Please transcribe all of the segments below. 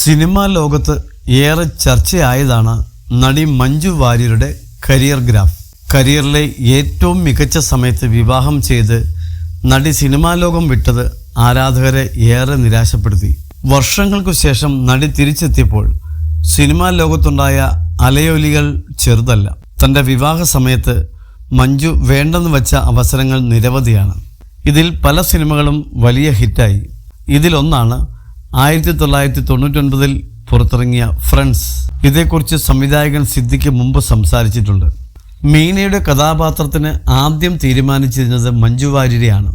Cinema ലോകത്ത് ഏറെ ചർച്ചയായതാണ് നടി മഞ്ജു വാര്യരുടെ കരിയർ ഗ്രാഫ്. കരിയറിലെ ഏറ്റവും മികച്ച സമയത്ത് വിവാഹം ചെയ്ത് നടി സിനിമാ ലോകം വിട്ടത് ആരാധകരെ ഏറെ നിരാശപ്പെടുത്തി. വർഷങ്ങൾക്കു ശേഷം നടി തിരിച്ചെത്തിയപ്പോൾ സിനിമാ ലോകത്തുണ്ടായ അലയൊലികൾ ചെറുതല്ല. തൻ്റെ വിവാഹ സമയത്ത് മഞ്ജു വേണ്ടെന്ന് വച്ച അവസരങ്ങൾ നിരവധിയാണ്. ഇതിൽ പല സിനിമകളും വലിയ ഹിറ്റായി. ഇതിലൊന്നാണ് 1999 പുറത്തിറങ്ങിയ ഫ്രണ്ട്സ്. ഇതേക്കുറിച്ച് സംവിധായകൻ സിദ്ദിഖ് മുമ്പ് സംസാരിച്ചിട്ടുണ്ട്. മീനയുടെ കഥാപാത്രത്തിന് ആദ്യം തീരുമാനിച്ചിരുന്നത് മഞ്ജു വാര്യരെയാണ്.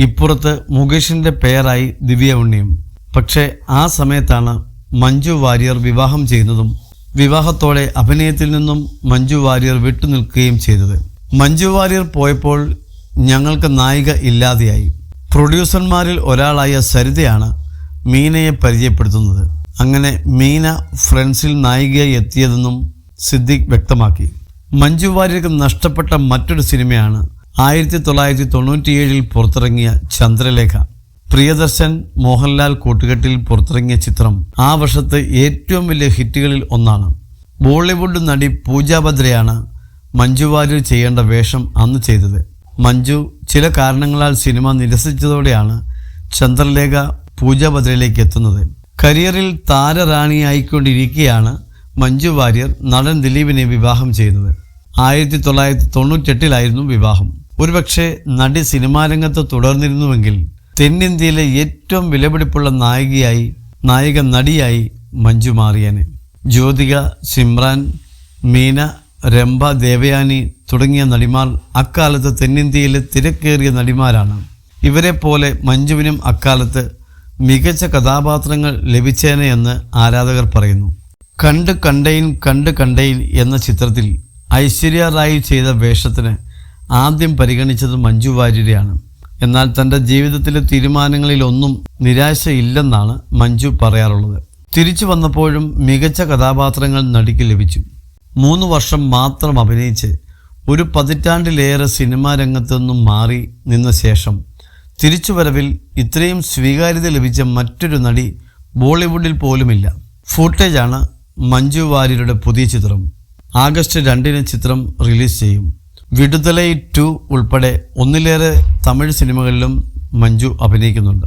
ഇപ്പുറത്ത് മുകേഷിൻ്റെ പേരായി ദിവ്യ ഉണ്ണിയും. പക്ഷേ ആ സമയത്താണ് മഞ്ജു വാര്യർ വിവാഹം ചെയ്യുന്നതും വിവാഹത്തോടെ അഭിനയത്തിൽ നിന്നും മഞ്ജു വാര്യർ വിട്ടുനിൽക്കുകയും ചെയ്തത്. മഞ്ജു വാര്യർ പോയപ്പോൾ ഞങ്ങൾക്ക് നായിക ഇല്ലാതെയായി. പ്രൊഡ്യൂസർമാരിൽ ഒരാളായ സരിതയാണ് മീനയെ പരിചയപ്പെടുത്തുന്നത്. അങ്ങനെ മീന ഫ്രണ്ട്സിൽ നായികയായി എത്തിയതെന്നും സിദ്ദിഖ് വ്യക്തമാക്കി. മഞ്ജു വാര്യർക്ക് നഷ്ടപ്പെട്ട മറ്റൊരു സിനിമയാണ് 1997 പുറത്തിറങ്ങിയ ചന്ദ്രലേഖ. പ്രിയദർശൻ മോഹൻലാൽ കൂട്ടുകെട്ടിൽ പുറത്തിറങ്ങിയ ചിത്രം ആ വർഷത്തെ ഏറ്റവും വലിയ ഹിറ്റുകളിൽ ഒന്നാണ്. ബോളിവുഡ് നടി പൂജ ബദ്രയാണ് മഞ്ജു വാര്യർ ചെയ്യേണ്ട വേഷം അന്ന് ചെയ്തത്. മഞ്ജു ചില കാരണങ്ങളാൽ സിനിമ നിരസിച്ചതോടെയാണ് ചന്ദ്രലേഖ പൂജ ബദ്രയിലേക്ക് എത്തുന്നത്. കരിയറിൽ താരറാണിയായിക്കൊണ്ടിരിക്കെയാണ് മഞ്ജു വാര്യർ നടൻ ദിലീപിനെ വിവാഹം ചെയ്യുന്നത്. 1998 വിവാഹം. ഒരുപക്ഷെ നടി സിനിമാ രംഗത്ത് തുടർന്നിരുന്നുവെങ്കിൽ തെന്നിന്ത്യയിലെ ഏറ്റവും വിലപിടിപ്പുള്ള നായിക നടിയായി മഞ്ജു മാറിയേനെ. ജ്യോതിക, സിമ്രാൻ, മീന, രംഭ, ദേവയാനി തുടങ്ങിയ നടിമാർ അക്കാലത്ത് തെന്നിന്ത്യയിലെ തിരക്കേറിയ നടിമാരാണ്. ഇവരെ പോലെ മഞ്ജുവിനും അക്കാലത്ത് മികച്ച കഥാപാത്രങ്ങൾ ലഭിച്ചേനെ എന്ന് ആരാധകർ പറയുന്നു. കണ്ട് കണ്ടെയ്ൻ എന്ന ചിത്രത്തിൽ ഐശ്വര്യ റായ് ചെയ്ത വേഷത്തിന് ആദ്യം പരിഗണിച്ചത് മഞ്ജു വാര്യരെയാണ്. എന്നാൽ തൻ്റെ ജീവിതത്തിലെ തീരുമാനങ്ങളിലൊന്നും നിരാശയില്ലെന്നാണ് മഞ്ജു പറയാറുള്ളത്. തിരിച്ചു വന്നപ്പോഴും മികച്ച കഥാപാത്രങ്ങൾ നടിക്ക് ലഭിച്ചു. 3 വർഷം മാത്രം അഭിനയിച്ച് ഒരു പതിറ്റാണ്ടിലേറെ സിനിമാ രംഗത്തു നിന്നും മാറി നിന്ന ശേഷം തിരിച്ചുവരവിൽ ഇത്രയും സ്വീകാര്യത ലഭിച്ച മറ്റൊരു നടി ബോളിവുഡിൽ പോലുമില്ല. ഫൂട്ടേജാണ് മഞ്ജു വാര്യരുടെ പുതിയ ചിത്രം. ആഗസ്റ്റ് 2 ചിത്രം റിലീസ് ചെയ്യും. വിടുതലൈ 2 ഉൾപ്പെടെ ഒന്നിലേറെ തമിഴ് സിനിമകളിലും മഞ്ജു അഭിനയിക്കുന്നുണ്ട്.